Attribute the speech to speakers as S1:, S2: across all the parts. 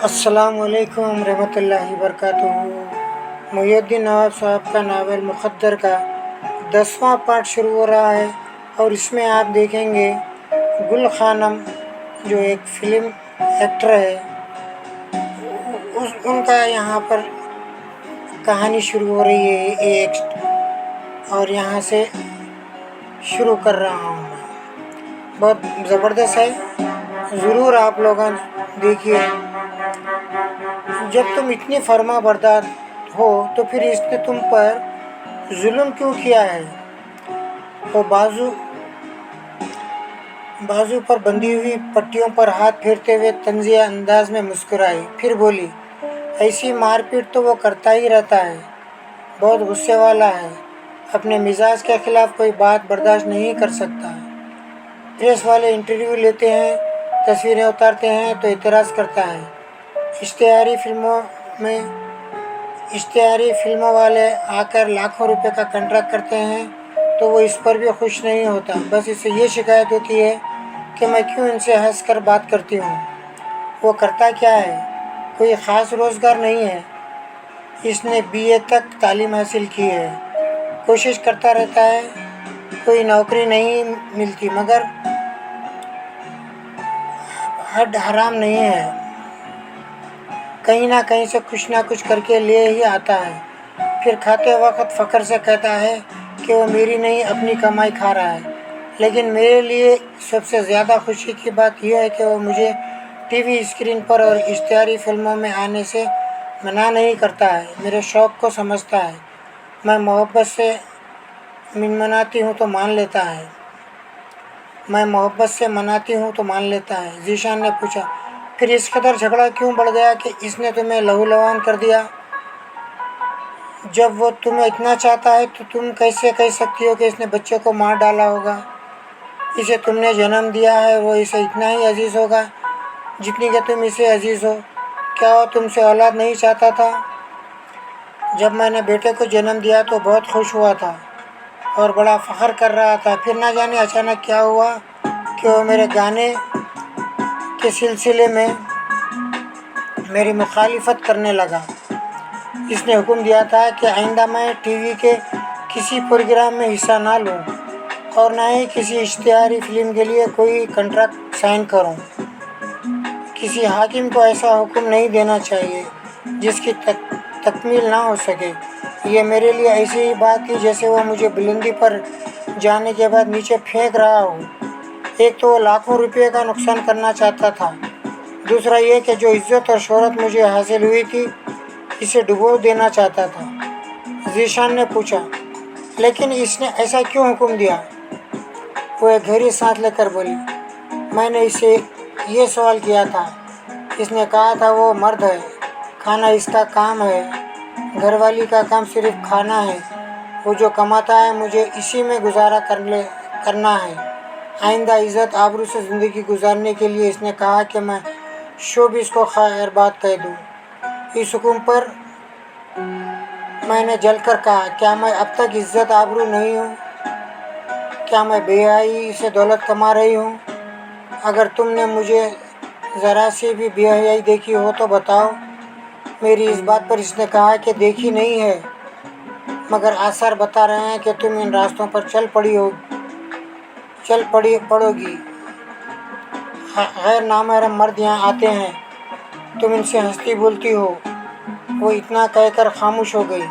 S1: अस्सलामुअलैकुम रहमतुल्लाहि वबरकातुहू। मुहिउद्दीन नवाब साहब का नावल मुक़द्दर का 10वां पार्ट शुरू हो रहा है और इसमें आप देखेंगे गुल खानम जो एक फ़िल्म एक्टर है उनका यहाँ पर कहानी शुरू हो रही है एक और यहाँ से शुरू कर रहा हूँ मैं। बहुत ज़बरदस्त है, ज़रूर आप लोग देखिए। जब तुम इतनी फर्मा बरदार हो तो फिर इसने तुम पर जुल्म क्यों किया है? वो बाजू पर बंधी हुई पट्टियों पर हाथ फेरते हुए तंजिया अंदाज में मुस्कुराई, फिर बोली, ऐसी मारपीट तो वो करता ही रहता है, बहुत गुस्से वाला है, अपने मिजाज के खिलाफ कोई बात बर्दाश्त नहीं कर सकता है। प्रेस वाले इंटरव्यू लेते हैं, तस्वीरें उतारते हैं तो एतराज़ करता है। इश्तिहारी फिल्मों वाले आकर लाखों रुपए का कॉन्ट्रैक्ट करते हैं तो वो इस पर भी खुश नहीं होता। बस इसे ये शिकायत होती है कि मैं क्यों इनसे हंस कर बात करती हूँ। वो करता क्या है? कोई ख़ास रोज़गार नहीं है। इसने BA तक तालीम हासिल की है, कोशिश करता रहता है, कोई नौकरी नहीं मिलती, मगर हद हराम नहीं है, कहीं ना कहीं से कुछ ना कुछ करके ले ही आता है। फिर खाते वक्त फ़ख्र से कहता है कि वो मेरी नहीं अपनी कमाई खा रहा है। लेकिन मेरे लिए सबसे ज़्यादा खुशी की बात यह है कि वो मुझे TV स्क्रीन पर और इश्तिहारी फिल्मों में आने से मना नहीं करता है, मेरे शौक़ को समझता है। मैं मोहब्बत से मनाती हूँ तो मान लेता है। ज़ीशान ने पूछा, फिर इस कदर झगड़ा क्यों बढ़ गया कि इसने तुम्हें लहूलुहान कर दिया? जब वो तुम्हें इतना चाहता है तो तुम कैसे कह सकती हो कि इसने बच्चे को मार डाला होगा? इसे तुमने जन्म दिया है, वो इसे इतना ही अजीज़ होगा जितनी कि तुम इसे अजीज़ हो। क्या वो तुमसे औलाद नहीं चाहता था? जब मैंने बेटे को जन्म दिया तो बहुत खुश हुआ था और बड़ा फ़ख्र कर रहा था। फिर ना जाने अचानक क्या हुआ कि वो मेरे गाने के सिलसिले में मेरी मुखालिफत करने लगा। इसने हुक्म दिया था कि आइंदा मैं TV के किसी प्रोग्राम में हिस्सा ना लूं और ना ही किसी इश्तिहारी फिल्म के लिए कोई कॉन्ट्रैक्ट साइन करूं। किसी हाकिम को ऐसा हुक्म नहीं देना चाहिए जिसकी तकमील ना हो सके। ये मेरे लिए ऐसी ही बात थी जैसे वो मुझे बुलंदी पर जाने के बाद नीचे फेंक रहा हो। एक तो वो लाखों रुपये का नुकसान करना चाहता था, दूसरा ये कि जो इज़्ज़त और शोहरत मुझे हासिल हुई थी इसे डुबो देना चाहता था। ज़ीशान ने पूछा, लेकिन इसने ऐसा क्यों हुक्म दिया? वो एक गहरी सांस लेकर बोली, मैंने इसे ये सवाल किया था। इसने कहा था वो मर्द है, खाना इसका काम है, घरवाली का काम सिर्फ खाना है। वो जो कमाता है मुझे इसी में गुजारा करना है। आइंदा इज़्ज़त आबरू से ज़िंदगी गुजारने के लिए इसने कहा कि मैं शोबिस को खैर बात कह दूँ। इस हुक्म पर मैंने जलकर कहा, क्या मैं अब तक इज़्ज़त आबरू नहीं हूँ? क्या मैं बेहयाई से दौलत कमा रही हूँ? अगर तुमने मुझे ज़रा सी भी बेहयाई देखी हो तो बताओ। मेरी इस बात पर इसने कहा कि देखी नहीं है, मगर आसार बता रहे हैं कि तुम इन रास्तों पर चल पड़ोगी। गैर नामहरम मर्द यहाँ आते हैं, तुम इनसे हंसती बोलती हो। वो इतना कहकर खामोश हो गई।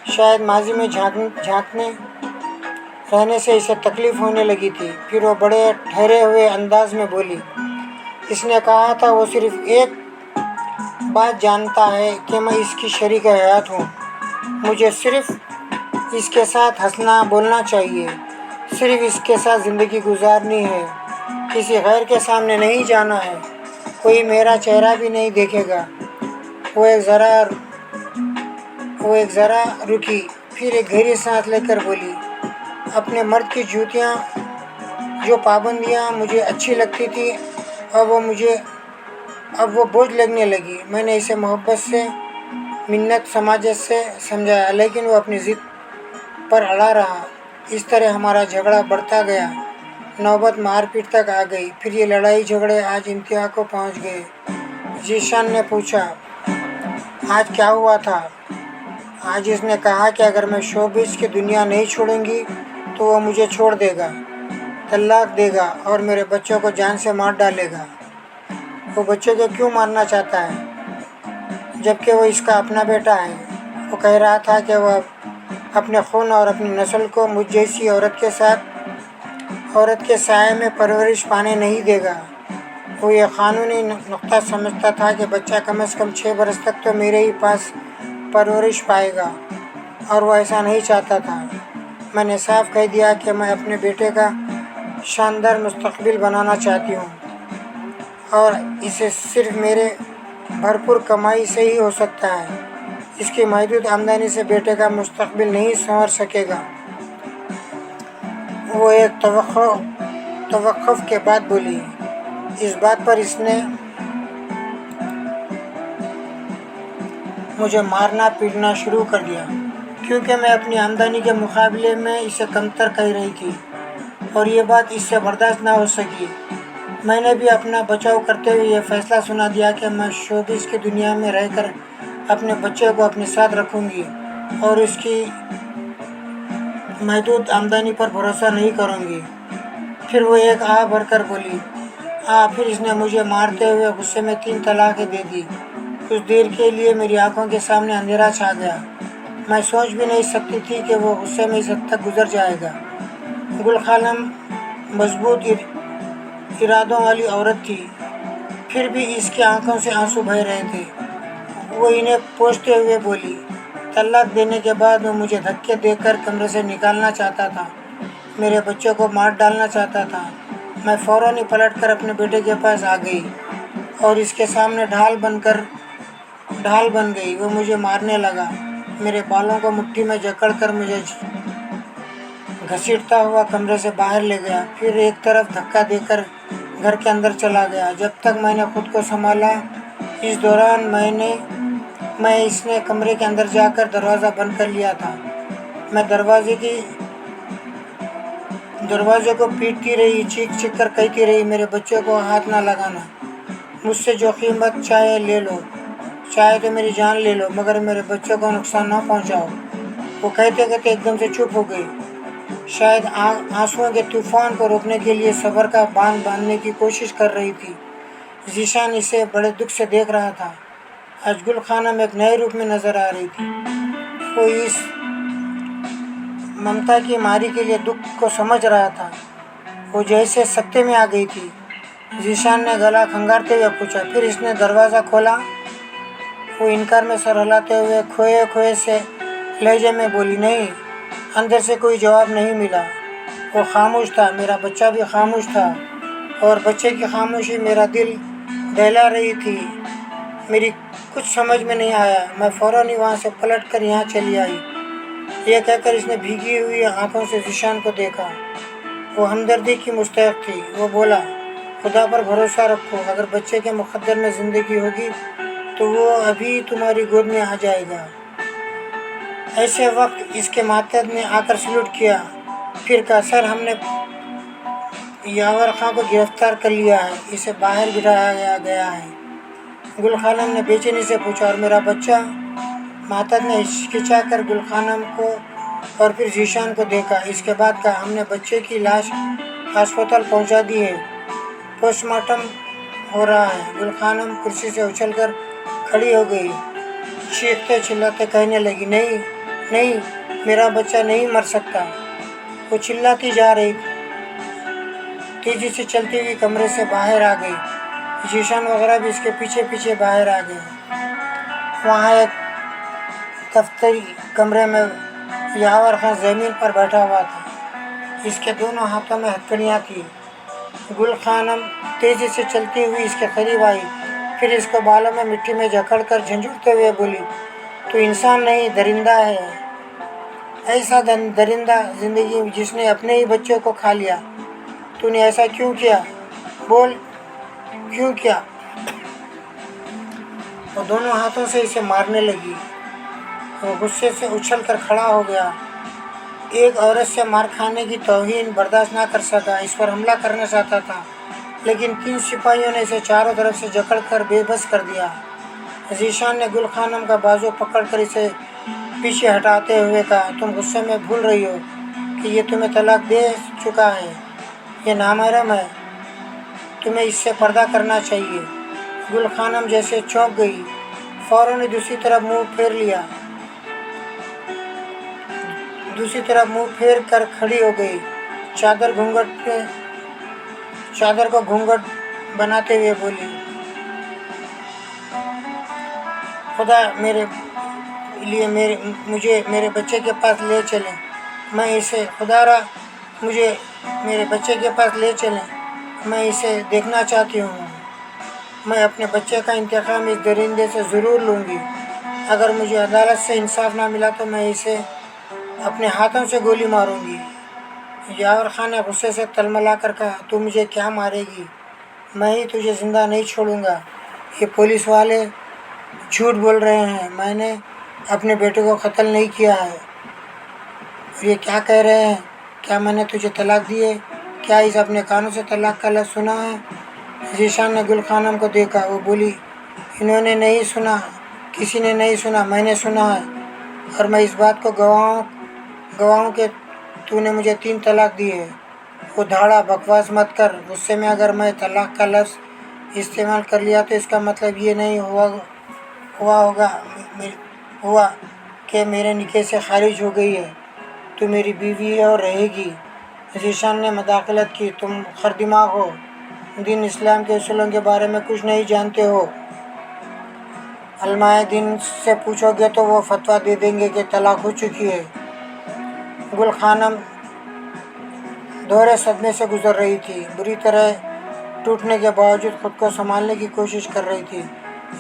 S1: शायद माजी में झांकने रहने से इसे तकलीफ़ होने लगी थी। फिर वो बड़े ठहरे हुए अंदाज में बोली, इसने कहा था वो सिर्फ एक बात जानता है कि मैं इसकी शरीक हयात हूँ। मुझे सिर्फ इसके साथ हंसना बोलना चाहिए, सिर्फ इसके साथ ज़िंदगी गुजारनी है, किसी गैर के सामने नहीं जाना है, कोई मेरा चेहरा भी नहीं देखेगा। वो एक ज़रा रुकी, फिर एक गहरी सांस लेकर बोली, अपने मर्द की जूतियाँ जो पाबंदियाँ मुझे अच्छी लगती थी अब वो बोझ लगने लगी। मैंने इसे मोहब्बत से, मिन्नत समाजत से समझाया, लेकिन वो अपनी ज़िद पर अड़ा रहा। इस तरह हमारा झगड़ा बढ़ता गया, नौबत मारपीट तक आ गई। फिर ये लड़ाई झगड़े आज इंतहा को पहुंच गए। जीशान ने पूछा, आज क्या हुआ था? आज इसने कहा कि अगर मैं शोबिस की दुनिया नहीं छोड़ूंगी तो वो मुझे छोड़ देगा, तलाक देगा और मेरे बच्चों को जान से मार डालेगा। वो बच्चों को क्यों मारना चाहता है जबकि वो इसका अपना बेटा है? वो कह रहा था कि वह अपने खून और अपनी नस्ल को मुझ जैसी औरत के साए में परवरिश पाने नहीं देगा। वो ये क़ानूनी नुक्ता समझता था कि बच्चा कम से कम 6 बरस तक तो मेरे ही पास परवरिश पाएगा, और वो ऐसा नहीं चाहता था। मैंने साफ कह दिया कि मैं अपने बेटे का शानदार मुस्तकबिल बनाना चाहती हूँ, और इसे सिर्फ मेरे भरपूर कमाई से ही हो सकता है। इसकी महदूद आमदनी से बेटे का मुस्तकबिल नहीं संवर सकेगा। वो एक तवक्कुफ़ के बाद बोली। इस बात पर इसने मुझे मारना पीटना शुरू कर दिया, क्योंकि मैं अपनी आमदनी के मुकाबले में इसे कमतर कह रही थी, और ये बात इससे बर्दाश्त ना हो सकी। मैंने भी अपना बचाव करते हुए ये फ़ैसला सुना दिया कि मैं शोबिस की दुनिया में रहकर अपने बच्चे को अपने साथ रखूँगी और उसकी महदूद आमदनी पर भरोसा नहीं करूँगी। फिर वो एक आह भरकर बोली। फिर इसने मुझे मारते हुए गुस्से में 3 तलाक़ें दे दी। कुछ देर के लिए मेरी आंखों के सामने अंधेरा छा गया। मैं सोच भी नहीं सकती थी कि वो गुस्से में इस हद तक गुजर जाएगा। गुल खानम मजबूत इरादों वाली औरत थी, फिर भी इसकी आंखों से आंसू बह रहे थे। वो इन्हें पोंछते हुए बोली। तलाक देने के बाद वो मुझे धक्के देकर कमरे से निकालना चाहता था, मेरे बच्चों को मार डालना चाहता था। मैं फ़ौरन ही पलटकर अपने बेटे के पास आ गई और इसके सामने ढाल बन गई। वो मुझे मारने लगा, मेरे बालों को मुट्ठी में जकड़कर मुझे घसीटता हुआ कमरे से बाहर ले गया, फिर एक तरफ धक्का देकर घर के अंदर चला गया। जब तक मैंने खुद को संभाला, इस दौरान इसने कमरे के अंदर जाकर दरवाज़ा बंद कर लिया था। मैं दरवाजे को पीटती रही, चीख कर कहती रही, मेरे बच्चों को हाथ ना लगाना, मुझसे जो कीमत चाहे ले लो, चाहे तो मेरी जान ले लो, मगर मेरे बच्चों को नुकसान ना पहुंचाओ। वो कहते कहते एकदम से चुप हो गई, शायद आंसुओं के तूफान को रोकने के लिए सब्र का बांध बांधने की कोशिश कर रही थी। जीशान इसे बड़े दुख से देख रहा था। आज गुल खानम एक नए रूप में नजर आ रही थी। वो इस ममता की मारी के लिए दुख को समझ रहा था। वो जैसे सत्ते में आ गई थी। जीशान ने गला खंगारते हुए पूछा। फिर इसने दरवाज़ा खोला। वो इनकार में सर हिलाते हुए खोए खोए से लहजे में बोली, नहीं। अंदर से कोई जवाब नहीं मिला। वो खामोश था, मेरा बच्चा भी खामोश था, और बच्चे की खामोशी मेरा दिल दहला रही थी। मेरी कुछ समझ में नहीं आया। मैं फ़ौरन ही वहाँ से पलट कर यहाँ चली आई। यह कहकर इसने भीगी हुई आंखों से जीशान को देखा। वो हमदर्दी की मुस्तहक थी। वो बोला, खुदा पर भरोसा रखो, अगर बच्चे के मुक़द्दर में ज़िंदगी होगी तो वो अभी तुम्हारी गोद में आ जाएगा। ऐसे वक्त इसके मातहत ने आकर सल्यूट किया। फिर कहा, सर, हमने यावर खां को गिरफ्तार कर लिया है, इसे बाहर बिठाया गया है। गुल खानम ने बेचैनी से पूछा, और मेरा बच्चा? मातहत ने हिचकिचा कर गुल खानम को और फिर जीशान को देखा। इसके बाद कहा, हमने बच्चे की लाश अस्पताल पहुंचा दी है, पोस्टमार्टम हो रहा है। गुल खानम कुर्सी से उछलकर खड़ी हो गई, चीखते चिल्लाते कहने लगी, नहीं नहीं, मेरा बच्चा नहीं मर सकता। वो चिल्लाती जा रही थी, तेजी से चलती हुई कमरे से बाहर आ गई। जीशान वगैरह भी इसके पीछे पीछे बाहर आ गए। वहाँ एक दफ्तरी कमरे में यावर खां ज़मीन पर बैठा हुआ था। इसके दोनों हाथों में हथकड़ियाँ थी। गुल खानम तेज़ी से चलती हुई इसके करीब आई, फिर इसको बालों में मिट्टी में जकड़कर झंझोड़ते हुए बोली, तू इंसान नहीं, दरिंदा है। ऐसा दरिंदा ज़िंदगी जिसने अपने ही बच्चों को खा लिया। तूने ऐसा क्यों किया? बोल, क्यों किया? वो दोनों हाथों से इसे मारने लगी। वो गुस्से से उछलकर खड़ा हो गया। एक औरत से मार खाने की तौहीन बर्दाश्त ना कर सका, इस पर हमला करना चाहता था। لیکن 3 سپاہیوں نے اسے چاروں طرف سے جکڑ کر بے بس کر دیا۔ ذیشان نے گل خانم کا بازو پکڑ کر اسے پیچھے ہٹاتے ہوئے کہا، تم غصے میں بھول رہی ہو کہ یہ تمہیں طلاق دے چکا ہے، یہ نامحرم ہے، تمہیں اس سے پردہ کرنا چاہیے۔ گل خانم جیسے چونک گئی، فوراً ہی دوسری طرف منہ پھیر کر کھڑی ہو گئی، چادر کو گھونگھٹ بناتے ہوئے بولی، خدا مجھے میرے بچے کے پاس لے چلیں، مجھے میرے بچے کے پاس لے چلیں، میں اسے دیکھنا چاہتی ہوں، میں اپنے بچے کا انتقام اس درندے سے ضرور لوں گی، اگر مجھے عدالت سے انصاف نہ ملا تو میں اسے اپنے ہاتھوں سے گولی ماروں گی۔ یاور خان نے غصے سے تلملا کر کہا، تو مجھے کیا مارے گی؟ میں ہی تجھے زندہ نہیں چھوڑوں گا۔ یہ پولیس والے جھوٹ بول رہے ہیں، میں نے اپنے بیٹے کو قتل نہیں کیا ہے۔ اور یہ کیا کہہ رہے ہیں؟ کیا میں نے تجھے طلاق دی ہے؟ کیا اس اپنے کانوں سے طلاق کا لفظ سنا ہے؟ ذیشان نے گل خانم کو دیکھا، وہ بولی، انہوں نے نہیں سنا، کسی نے نہیں سنا، میں نے سنا ہے، اور میں اس بات کو گواہ ہوں کہ تو نے مجھے 3 طلاق دی ہے۔ وہ دھاڑا، بکواس مت کر، غصے میں اگر میں طلاق کا لفظ استعمال کر لیا تو اس کا مطلب یہ نہیں ہوا کہ میرے نکاح سے خارج ہو گئی ہے، تو میری بیوی ہے اور رہے گی۔ ذیشان نے مداخلت کی، تم خردماغ ہو، دین اسلام کے اصولوں کے بارے میں کچھ نہیں جانتے ہو، علماء دین سے پوچھو گے تو وہ فتویٰ دے دیں گے کہ طلاق ہو چکی ہے۔ گل خانم دوہرے صدمے سے گزر رہی تھی، بری طرح ٹوٹنے کے باوجود خود کو سنبھالنے کی کوشش کر رہی تھی۔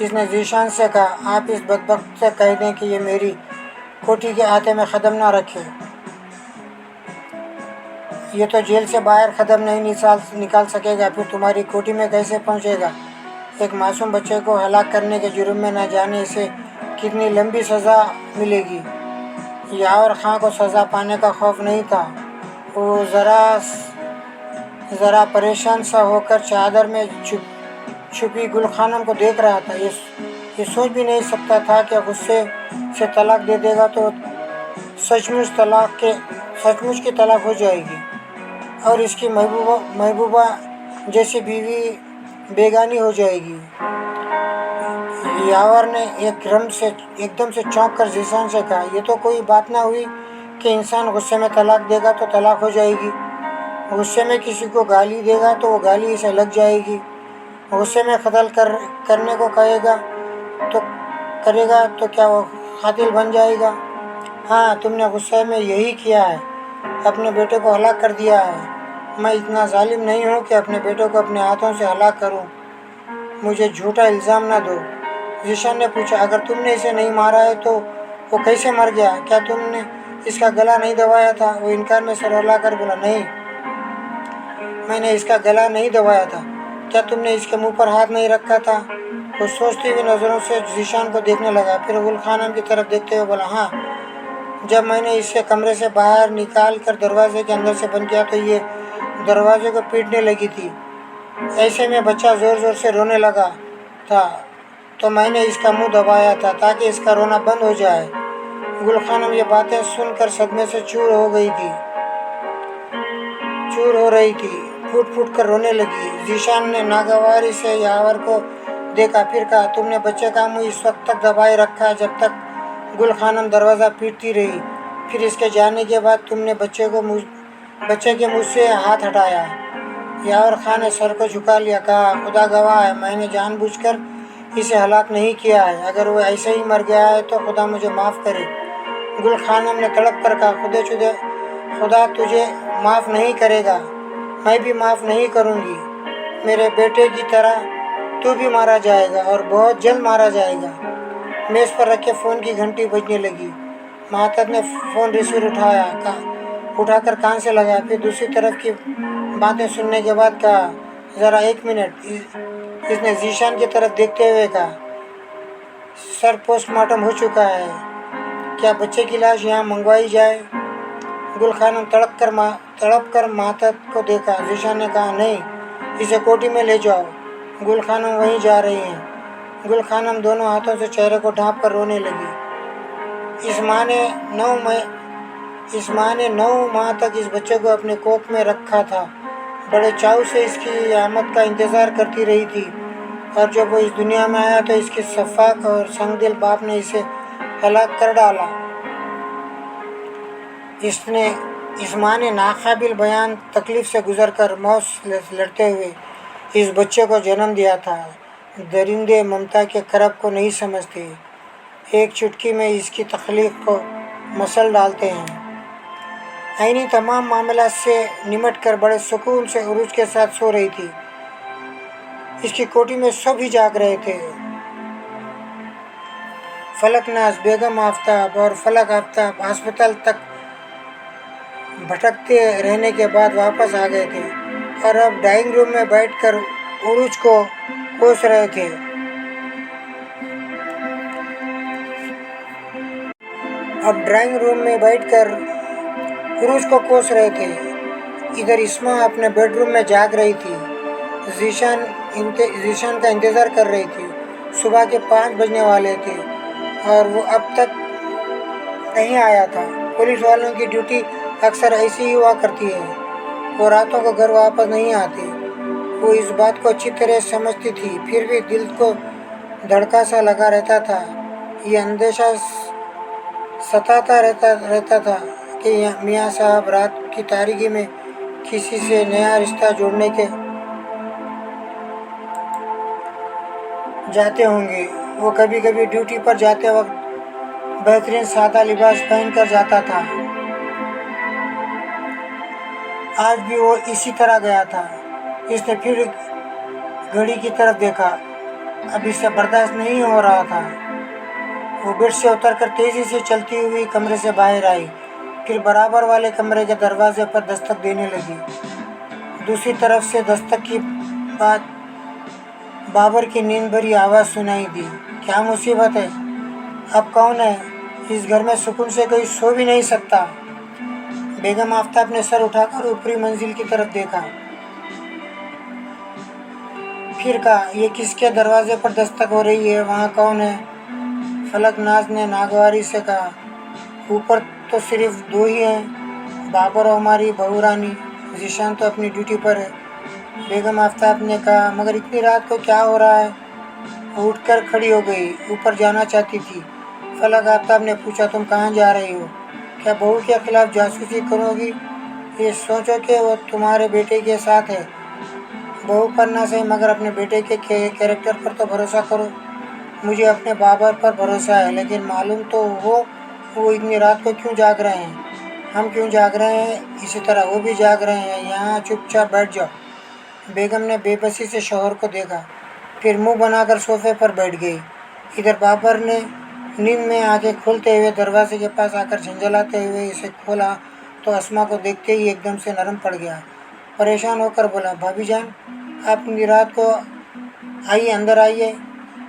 S1: اس نے ذیشان سے کہا، آپ اس بدبخت سے کہہ دیں کہ یہ میری کوٹھی کے احاطے میں قدم نہ رکھے، یہ تو جیل سے باہر قدم نہیں نکال سکے گا، پھر تمہاری کوٹھی میں کیسے پہنچے گا؟ ایک معصوم بچے کو ہلاک کرنے کے جرم میں نہ جانے اسے کتنی لمبی سزا ملے گی۔ یاور خان کو سزا پانے کا خوف نہیں تھا، وہ ذرا پریشان سا ہو کر چادر میں چھپی گل خانم کو دیکھ رہا تھا۔ یہ سوچ بھی نہیں سکتا تھا کہ غصے سے طلاق دے دے گا تو سچ مچ کی طلاق ہو جائے گی اور اس کی محبوبہ جیسی بیوی بیگانی ہو جائے گی۔ یاور نے ایک دم سے چونک کر ذیشان سے کہا، یہ تو کوئی بات نہ ہوئی کہ انسان غصے میں طلاق دے گا تو طلاق ہو جائے گی، غصے میں کسی کو گالی دے گا تو وہ گالی اسے لگ جائے گی، غصے میں قتل کرنے کو کرے گا تو کیا وہ قاتل بن جائے گا؟ ہاں، تم نے غصے میں یہی کیا ہے، اپنے بیٹے کو ہلاک کر دیا ہے۔ میں اتنا ظالم نہیں ہوں کہ اپنے بیٹے کو اپنے ہاتھوں سے ہلاک کروں، مجھے جھوٹا الزام نہ دو۔ ذیشان نے پوچھا، اگر تم نے اسے نہیں مارا ہے تو وہ کیسے مر گیا؟ کیا تم نے اس کا گلا نہیں دبایا تھا؟ وہ انکار میں سر ہلا کر بولا، نہیں، میں نے اس کا گلا نہیں دبایا تھا۔ کیا تم نے اس کے منہ پر ہاتھ نہیں رکھا تھا؟ وہ سوچتی ہوئی نظروں سے ذیشان کو دیکھنے لگا، پھر گل خانم کی طرف دیکھتے ہوئے بولا، ہاں، جب میں نے اسے کمرے سے باہر نکال کر دروازے کے اندر سے بند کیا تو یہ دروازے کو پیٹنے لگی تھی، ایسے میں بچہ زور زور سے رونے لگا تھا تو میں نے اس کا منہ دبایا تھا تاکہ اس کا رونا بند ہو جائے۔ گل خانم یہ باتیں سن کر صدمے سے چور ہو رہی تھی، پھوٹ پھوٹ کر رونے لگی۔ ذیشان نے ناگواری سے یاور کو دیکھا، پھر کہا، تم نے بچے کا منہ اس وقت تک دبائے رکھا جب تک گل خانم دروازہ پیٹتی رہی، پھر اس کے جانے کے بعد تم نے بچے کے منہ سے ہاتھ ہٹایا۔ یاور خان نے سر کو جھکا لیا، کہا، خدا گواہ ہے، میں نے جان بوجھ کر اسے ہلاک نہیں کیا ہے، اگر وہ ایسے ہی مر گیا ہے تو خدا مجھے معاف کرے۔ گل خانم نے تڑپ کر کہا، خدا تجھے معاف نہیں کرے گا، میں بھی معاف نہیں کروں گی، میرے بیٹے کی طرح تو بھی مارا جائے گا اور بہت جلد مارا جائے گا۔ میز پر رکھے فون کی گھنٹی بجنے لگی۔ مہتت نے فون ریسیور اٹھا کر کان سے لگایا، پھر دوسری طرف کی باتیں سننے کے بعد کہا، ذرا 1 منٹ۔ اس نے ذیشان کی طرف دیکھتے ہوئے کہا، سر پوسٹ مارٹم ہو چکا ہے، کیا بچے کی لاش یہاں منگوائی جائے؟ گل خانم تڑپ کر مہتت کو دیکھا۔ ذیشان نے کہا، نہیں، इसे कोठी में ले जाओ। गुल खानम वहीं जा रही हैं। गुल खानम दोनों हाथों से चेहरे को ढांप कर रोने लगी। इस माँ ने 9 माह तक इस बच्चे को अपने कोख में रखा था। बड़े चाव से इसकी आमद का इंतज़ार करती रही थी, और जब वो इस दुनिया में आया तो इसके शफ़ाक और संगदिल बाप ने इसे हलाक कर डाला। इस माँ ने नाकाबिल बयान तकलीफ़ से गुजरकर मौत से लड़ते हुए इस बच्चे को जन्म दिया था। दरिंदे ममता के करब को नहीं समझते, एक चुटकी में इसकी तख्लीक को मसल डालते हैं। आईनी तमाम मामला से निमट कर बड़े सुकून से उरूज के साथ सो रही थी। इसकी कोठी में सब ही जाग रहे थे। फलकनाज, बेगम आफ्ताब और फलक आफ्ताब अस्पताल तक भटकते रहने के बाद वापस आ गए थे और अब ड्राइंग रूम में बैठकर उरूज को कोस रहे थे। इधर इस्मा अपने बेडरूम में जाग रही थी। जीशान का इंतज़ार कर रही थी। सुबह के 5 बजने वाले थे और वो अब तक नहीं आया था। पुलिस वालों की ड्यूटी अक्सर ऐसी ही हुआ करती है, वो रातों को घर वापस नहीं आते। वो इस बात को अच्छी तरह समझती थी, फिर भी दिल को धड़का सा लगा रहता था। ये अंदेशा सताता रहता था कि मियाँ साहब रात की तारीकी में किसी से नया रिश्ता जोड़ने के जाते होंगे। वो कभी कभी ड्यूटी पर जाते वक्त बेहतरीन सादा लिबास पहनकर जाता था। आज भी वो इसी तरह गया था। इसने फिर घड़ी की तरफ देखा। अब इसे बर्दाश्त नहीं हो रहा था। वो बेड से उतरकर तेज़ी से चलती हुई कमरे से बाहर आई, फिर बराबर वाले कमरे के दरवाजे पर दस्तक देने लगी। दूसरी तरफ से दस्तक की बात बाबर की नींद भरी आवाज़ सुनाई दी। क्या मुसीबत है? अब कौन है? इस घर में सुकून से कोई सो भी नहीं सकता। बेगम आफ्ताब ने सर उठाकर ऊपरी मंजिल की तरफ देखा, फिर कहा, ये किसके दरवाजे पर दस्तक हो रही है? वहाँ कौन है? फलक नाज ने नागवारी से कहा, ऊपर तो सिर्फ 2 ही हैं, बाबर और हमारी बहू रानी। जीशान तो अपनी ड्यूटी पर है। बेगम आफ्ताब ने कहा, मगर इतनी रात को क्या हो रहा है? वो उठकर खड़ी हो गई। ऊपर जाना चाहती थी। फलक आफ्ताब ने पूछा, तुम कहाँ जा रही हो? क्या बहू के खिलाफ जासूसी करोगी? ये सोचो कि वो तुम्हारे बेटे के साथ है। बहू पर ना सही मगर अपने बेटे के कैरेक्टर पर तो भरोसा करो। मुझे अपने बाबर पर भरोसा है, लेकिन मालूम तो वो इतनी रात को क्यों जाग रहे हैं? हम क्यों जाग रहे हैं, इसी तरह वो भी जाग रहे हैं। यहाँ चुपचाप बैठ जाओ। बेगम ने बेबसी से शौहर को देखा, फिर मुंह बनाकर सोफे पर बैठ गई। इधर बाबर ने नींद में आंखें खोलते हुए दरवाजे के पास आकर झंझलाते हुए इसे खोला तो अस्मा को देखते ही एकदम से नरम पड़ गया। परेशान होकर बोला, भाभी जान, आप इतनी रात को आइए, अंदर आइए।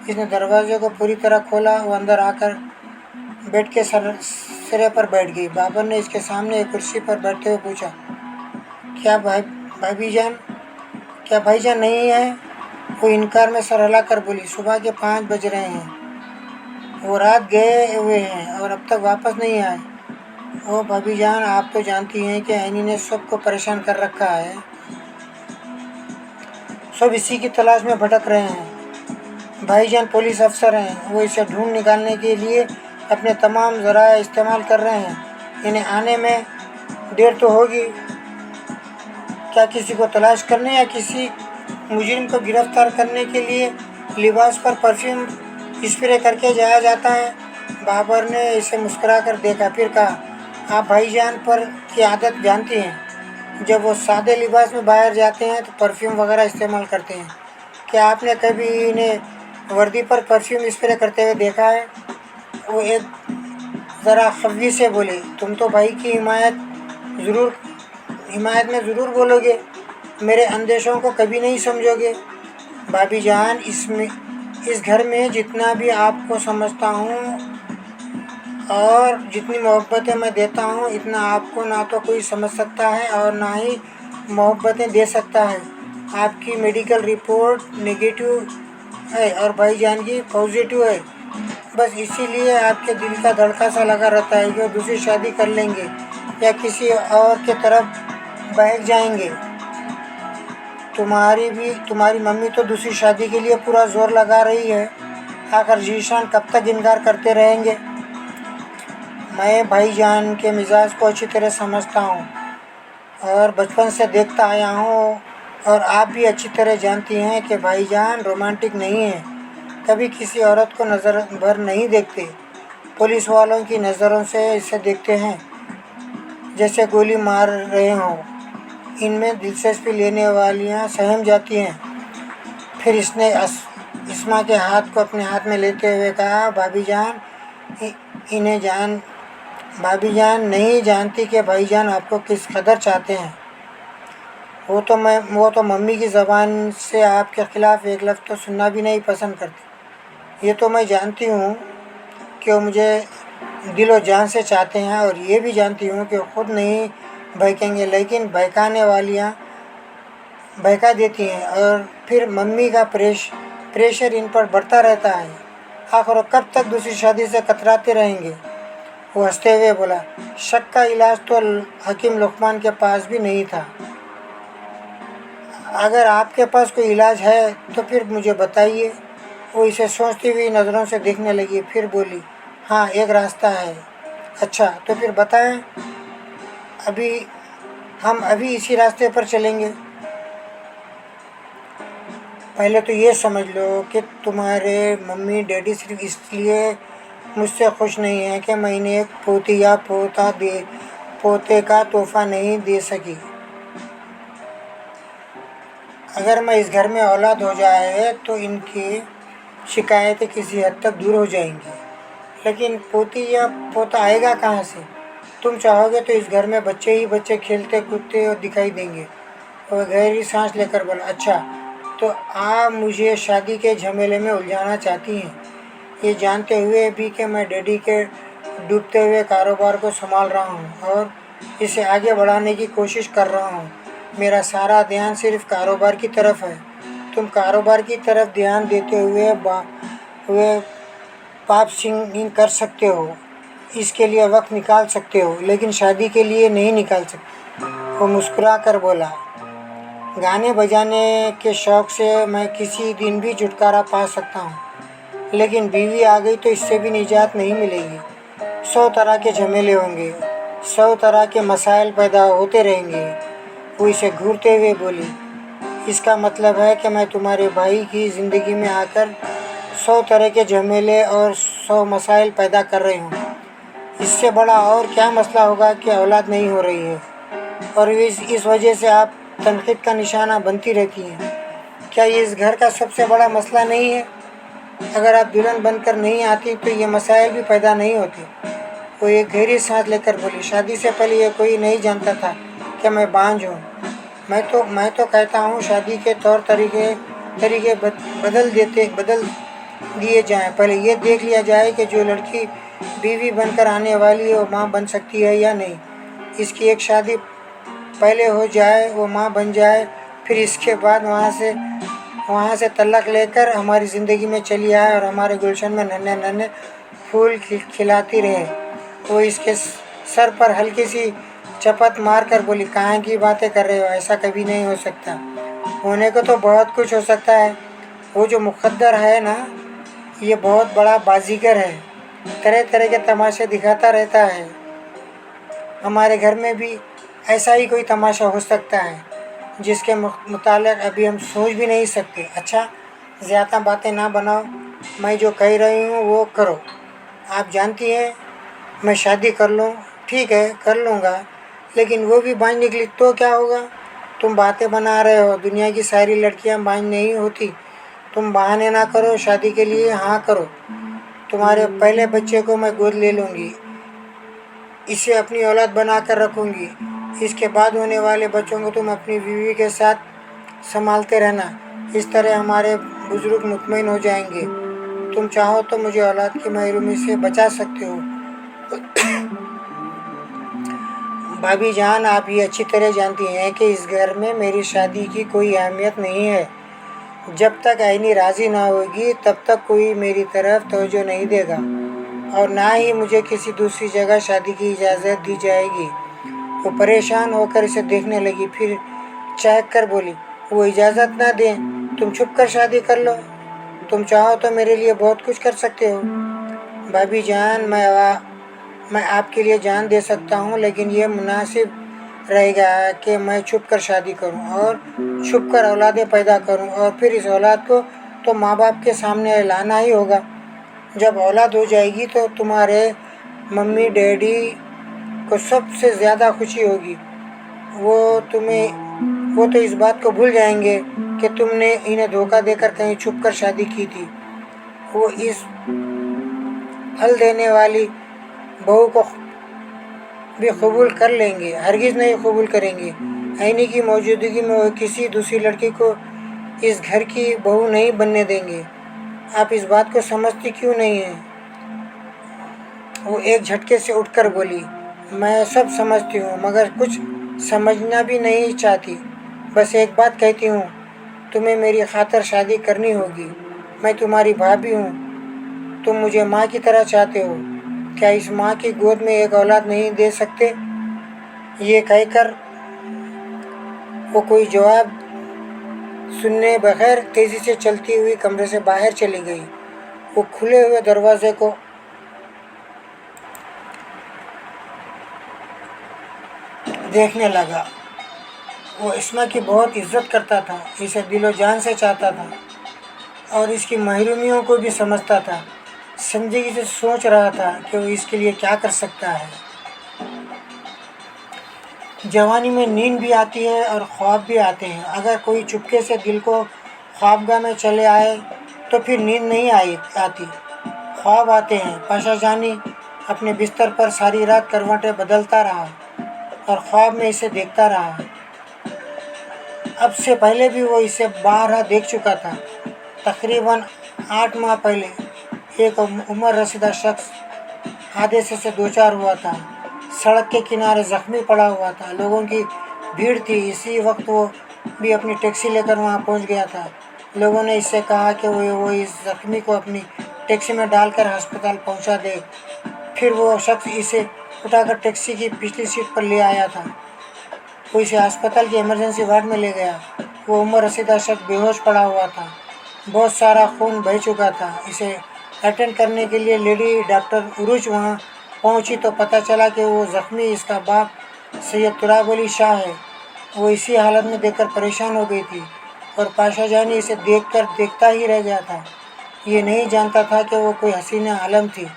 S1: इसने दरवाजे को पूरी तरह खोला। वो अंदर आकर बेड के सिरे पर बैठ गई। बाबर ने इसके सामने एक कुर्सी पर बैठते हुए पूछा, क्या भाईजान नहीं है? वो इनकार में सर हिलाकर बोली, सुबह के 5 बज रहे हैं, वो रात गए हुए हैं और अब तक वापस नहीं आए। ओ भाभी जान, आप तो जानती हैं कि ऐनी ने सबको परेशान कर रखा है। सब इसी की तलाश में भटक रहे हैं। भाईजान पुलिस अफसर हैं, वो इसे ढूंढ निकालने के लिए अपने तमाम ज़राए इस्तेमाल कर रहे हैं। इन्हें आने में देर तो होगी। क्या किसी को तलाश करने या किसी मुजरिम को गिरफ्तार करने के लिए लिबास पर परफ्यूम स्प्रे करके जाया जाता है? बाबर ने इसे मुस्कुराकर देखा, फिर कहा, आप भाईजान पर की आदत जानती हैं। जब वो सादे लिबास में बाहर जाते हैं तो परफ्यूम वगैरह इस्तेमाल करते हैं। क्या आपने कभी इन्हें वर्दी पर परफ्यूम स्प्रे करते हुए देखा है? वो एक ज़रा खफी से बोले, तुम तो भाई की हिमायत में ज़रूर बोलोगे, मेरे अंदेशों को कभी नहीं समझोगे। भाभी जान, इस घर में जितना भी आपको समझता हूँ और जितनी मोहब्बतें मैं देता हूँ, इतना आपको ना तो कोई समझ सकता है और ना ही मोहब्बतें दे सकता है। आपकी मेडिकल रिपोर्ट नेगेटिव है और भाईजान की पॉजिटिव है। बस इसीलिए आपके दिल का धड़का सा लगा रहता है कि वो दूसरी शादी कर लेंगे या किसी और के तरफ बहक जाएंगे। तुम्हारी मम्मी तो दूसरी शादी के लिए पूरा जोर लगा रही है। आखिर जीशान कब तक इनकार करते रहेंगे? मैं भाईजान के मिजाज को अच्छी तरह समझता हूँ और बचपन से देखता आया हूँ, और आप भी अच्छी तरह जानती हैं कि भाईजान रोमांटिक नहीं है, कभी किसी औरत को नज़र भर नहीं देखते। पुलिस वालों की नज़रों से इसे देखते हैं जैसे गोली मार रहे हों। इनमें दिलचस्पी लेने वालियाँ सहम जाती हैं। फिर इसने इस्मा के हाथ को अपने हाथ में लेते हुए कहा, भाभी जान नहीं जानती कि भाईजान आपको किस कदर चाहते हैं। वो तो मम्मी की ज़बान से आपके ख़िलाफ़ एक लफ्ज़ तो सुनना भी नहीं पसंद करती। ये तो मैं जानती हूँ कि वो मुझे दिल और जान से चाहते हैं, और ये भी जानती हूँ कि वो खुद नहीं बहकेंगे, लेकिन बहकाने वालियाँ बहका देती हैं और फिर मम्मी का प्रेशर इन पर बढ़ता रहता है। आखिर कब तक दूसरी शादी से कतराते रहेंगे? वो हंसते हुए बोला, शक का इलाज तो हकीम लुकमान के पास भी नहीं था। अगर आपके पास कोई इलाज है तो फिर मुझे बताइए। वो इसे सोचती हुई नज़रों से देखने लगी, फिर बोली, हाँ एक रास्ता है। अच्छा तो फिर बताएं। हम अभी इसी रास्ते पर चलेंगे। पहले तो ये समझ लो कि तुम्हारे मम्मी डैडी सिर्फ इसलिए मुझसे खुश नहीं है कि मैं इन्हें एक पोती या पोते का तोहफा नहीं दे सकी। अगर मैं इस घर में औलाद हो जाए तो इनकी शिकायतें किसी हद तक दूर हो जाएंगी, लेकिन पोती या पोता आएगा कहाँ से? तुम चाहोगे तो इस घर में बच्चे ही बच्चे खेलते कूदते और दिखाई देंगे। और गहरी सांस लेकर बोला, अच्छा तो आप मुझे शादी के झमेले में उलझाना चाहती हैं, ये जानते हुए भी कि मैं डैडी के डूबते हुए कारोबार को संभाल रहा हूँ और इसे आगे बढ़ाने की कोशिश कर रहा हूँ। मेरा सारा ध्यान सिर्फ कारोबार की तरफ है। तुम कारोबार की तरफ ध्यान देते हुए पाप सिंगिंग कर सकते हो, इसके लिए वक्त निकाल सकते हो, लेकिन शादी के लिए नहीं निकाल सकते। वो मुस्कुरा कर बोला, गाने बजाने के शौक़ से मैं किसी दिन भी छुटकारा पा सकता हूँ, लेकिन बीवी आ गई तो इससे भी निजात नहीं मिलेगी। 100 तरह के झमेले होंगे, 100 तरह के मसाइल पैदा होते रहेंगे। वो इसे घूरते हुए बोली, इसका मतलब है कि मैं तुम्हारे भाई की ज़िंदगी में आकर 100 तरह के झमेले और 100 मसाइल पैदा कर रही हूँ। इससे बड़ा और क्या मसला होगा कि औलाद नहीं हो रही है, और इस वजह से आप तनकीद का निशाना बनती रहती हैं। क्या ये इस घर का सबसे बड़ा मसला नहीं है? अगर आप दुल्हन बनकर नहीं आती तो ये मसाइल भी पैदा नहीं होते। वो एक गहरी सांस लेकर बोली, शादी से पहले ये कोई नहीं जानता था कि मैं बांझ हूँ। मैं तो कहता हूँ शादी के तौर तरीके बदल दिए जाएं। पहले ये देख लिया जाए कि जो लड़की बीवी बनकर आने वाली है वो माँ बन सकती है या नहीं। इसकी एक शादी पहले हो जाए, वो माँ बन जाए, फिर इसके बाद वहाँ से तलाक लेकर हमारी ज़िंदगी में चली आए और हमारे गुलशन में नन्हे नन्हे फूल खिलाती रहे। वो इसके सर पर हल्की सी चपत मार कर बोली, कहाँ की बातें कर रहे हो? ऐसा कभी नहीं हो सकता। होने को तो बहुत कुछ हो सकता है। वो जो मुक़द्दर है ना, ये बहुत बड़ा बाजीगर है, तरह तरह के तमाशे दिखाता रहता है। हमारे घर में भी ऐसा ही कोई तमाशा हो सकता है जिसके मुतालिक अभी हम सोच भी नहीं सकते। अच्छा ज़्यादा बातें ना बनाओ, मैं जो कह रही हूँ वो करो। आप जानती हैं मैं शादी कर लूँ, ठीक है कर लूँगा, लेकिन वो भी बांझ निकली तो क्या होगा? तुम बातें बना रहे हो, दुनिया की सारी लड़कियाँ बांझ नहीं होती। तुम बहाने ना करो, शादी के लिए हाँ करो। तुम्हारे पहले बच्चे को मैं गोद ले लूँगी, इसे अपनी औलाद बना कर रखूँगी। इसके बाद होने वाले बच्चों को तुम अपनी बीवी के साथ संभालते रहना। इस तरह हमारे बुजुर्ग मुतमईन हो जाएंगे। तुम चाहो तो मुझे औलाद की महरूमी से बचा सकते हो। भाभी जान, आप ये अच्छी तरह जानती हैं कि इस घर में मेरी शादी की कोई अहमियत नहीं है। जब तक आईनी राज़ी ना होगी तब तक कोई मेरी तरफ तवज्जो नहीं देगा और ना ही मुझे किसी दूसरी जगह शादी की इजाज़त दी जाएगी। वो परेशान होकर इसे देखने लगी, फिर चहक कर बोली, वो इजाज़त ना दें, तुम छुप कर शादी कर लो। तुम चाहो तो मेरे लिए बहुत कुछ कर सकते हो। भाभी जान, मैं आपके लिए जान दे सकता हूँ, लेकिन ये मुनासिब रहेगा कि मैं छुप कर शादी करूँ और छुप कर औलादें पैदा करूँ और फिर इस औलाद को तो माँ बाप के सामने लाना ही होगा। जब औलाद हो जाएगी तो तुम्हारे मम्मी डैडी को सबसे ज़्यादा खुशी होगी। वो तो इस बात को भूल जाएंगे कि तुमने इन्हें धोखा देकर कहीं छुप कर शादी की थी। वो इस फल देने वाली बहू को भी कबूल कर लेंगे, हरगिज़ नहीं कबूल करेंगे। ऐनी की मौजूदगी में वो किसी दूसरी लड़की को इस घर की बहू नहीं बनने देंगे। आप इस बात को समझती क्यों नहीं हैं? वो एक झटके से उठकर बोली, मैं सब समझती हूँ, मगर कुछ समझना भी नहीं चाहती। बस एक बात कहती हूँ, तुम्हें मेरी खातिर शादी करनी होगी। मैं तुम्हारी भाभी हूँ, तुम मुझे माँ की तरह चाहते हो। क्या इस माँ की गोद में एक औलाद नहीं दे सकते? ये कहकर वो कोई जवाब सुनने बगैर तेज़ी से चलती हुई कमरे से बाहर चली गई। वो खुले हुए दरवाजे को देखने लगा। वो इस्मा की बहुत इज्जत करता था, इसे दिलो जान से चाहता था और इसकी महरूमियों को भी समझता था। संजीदगी से सोच रहा था कि वो इसके लिए क्या कर सकता है। जवानी में नींद भी आती है और ख्वाब भी आते हैं। अगर कोई चुपके से दिल को ख्वाबगाह में चले आए तो फिर नींद नहीं आती, ख्वाब आते हैं। पाशा जानी अपने बिस्तर पर सारी रात करवटें बदलता रहा और ख्वाब में इसे देखता रहा। अब से पहले भी वो इसे बारहा देख चुका था। तकरीबन 8 माह पहले एक उम्र रसीदा शख्स हादसे से दो चार हुआ था। सड़क के किनारे ज़ख्मी पड़ा हुआ था, लोगों की भीड़ थी। इसी वक्त वो भी अपनी टैक्सी लेकर वहाँ पहुँच गया था। लोगों ने इससे कहा कि वो इस ज़ख्मी को अपनी टैक्सी में डालकर अस्पताल पहुँचा दे। फिर वो शख्स इसे उठाकर टैक्सी की पिछली सीट पर ले आया था। वो इसे अस्पताल के इमरजेंसी वार्ड में ले गया। वो उम्र रसीदा शख्स बेहोश पड़ा हुआ था, बहुत सारा खून बह चुका था। इसे अटेंड करने के लिए लेडी डॉक्टर उरुज वहाँ पहुँची तो पता चला कि वो ज़ख्मी इसका बाप सैयद तुराब अली शाह है। वो इसी हालत में देखकर परेशान हो गई थी और पाशा जानी इसे देखता ही रह गया था। ये नहीं जानता था कि वो कोई हसीन आलम थी।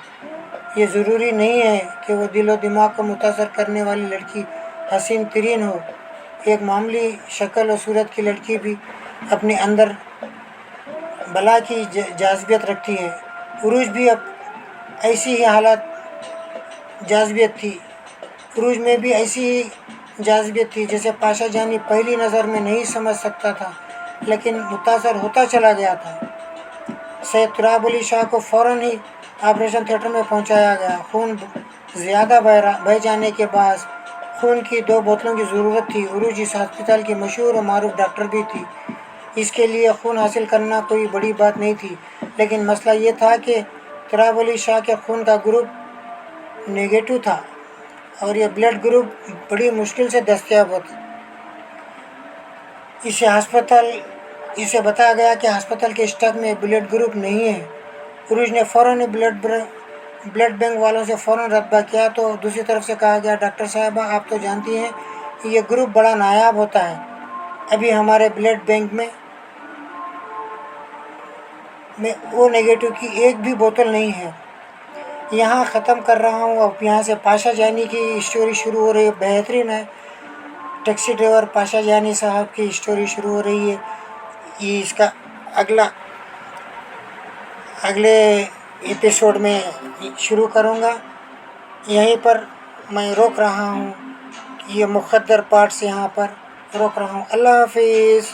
S1: ये ज़रूरी नहीं है कि वो दिलो दिमाग को मुतासर करने वाली लड़की हसीन तरीन हो। एक मामूली शक्ल और सूरत की लड़की भी अपने अंदर बला की जाज़बियत रखती है। उरूज भी अब ऐसी ही हालत जाज़बियत थी। उरूज में भी ऐसी ही जाज़बियत थी। जैसे पाशा जानी पहली नज़र में नहीं समझ सकता था, लेकिन मुतासर होता चला गया था। सैयद तुराब अली शाह को फ़ौरन ही ऑपरेशन थिएटर में पहुंचाया गया। खून ज़्यादा बह जाने के बाद खून की 2 बोतलों की ज़रूरत थी। उरूज इस अस्पताल की मशहूर और मारूफ डॉक्टर भी थी। इसके लिए खून हासिल करना कोई बड़ी बात नहीं थी, लेकिन मसला ये था कि तुराब अली शाह के खून का ग्रुप नेगेटिव था और यह ब्लड ग्रुप बड़ी मुश्किल से दस्तयाब होता। इसे बताया गया कि अस्पताल के स्टॉक में ब्लड ग्रुप नहीं है। उरूज ने फ़ौरन ब्लड बैंक वालों से फ़ौरन रद्दा किया तो दूसरी तरफ से कहा गया, डॉक्टर साहबा आप तो जानती हैं कि ये ग्रुप बड़ा नायाब होता है। अभी हमारे ब्लड बैंक में ओ नेगेटिव की एक भी बोतल नहीं है। यहाँ ख़त्म कर रहा हूँ। अब यहाँ से पाशा जानी की स्टोरी शुरू हो रही है। बेहतरीन है। टैक्सी ड्राइवर पाशा जानी साहब की स्टोरी शुरू हो रही है। ये इसका अगले एपिसोड में शुरू करूँगा। यहीं पर मैं रोक रहा हूँ। ये मुक़द्दर पार्ट्स यहाँ पर रोक रहा हूँ। अल्लाह हाफिज़।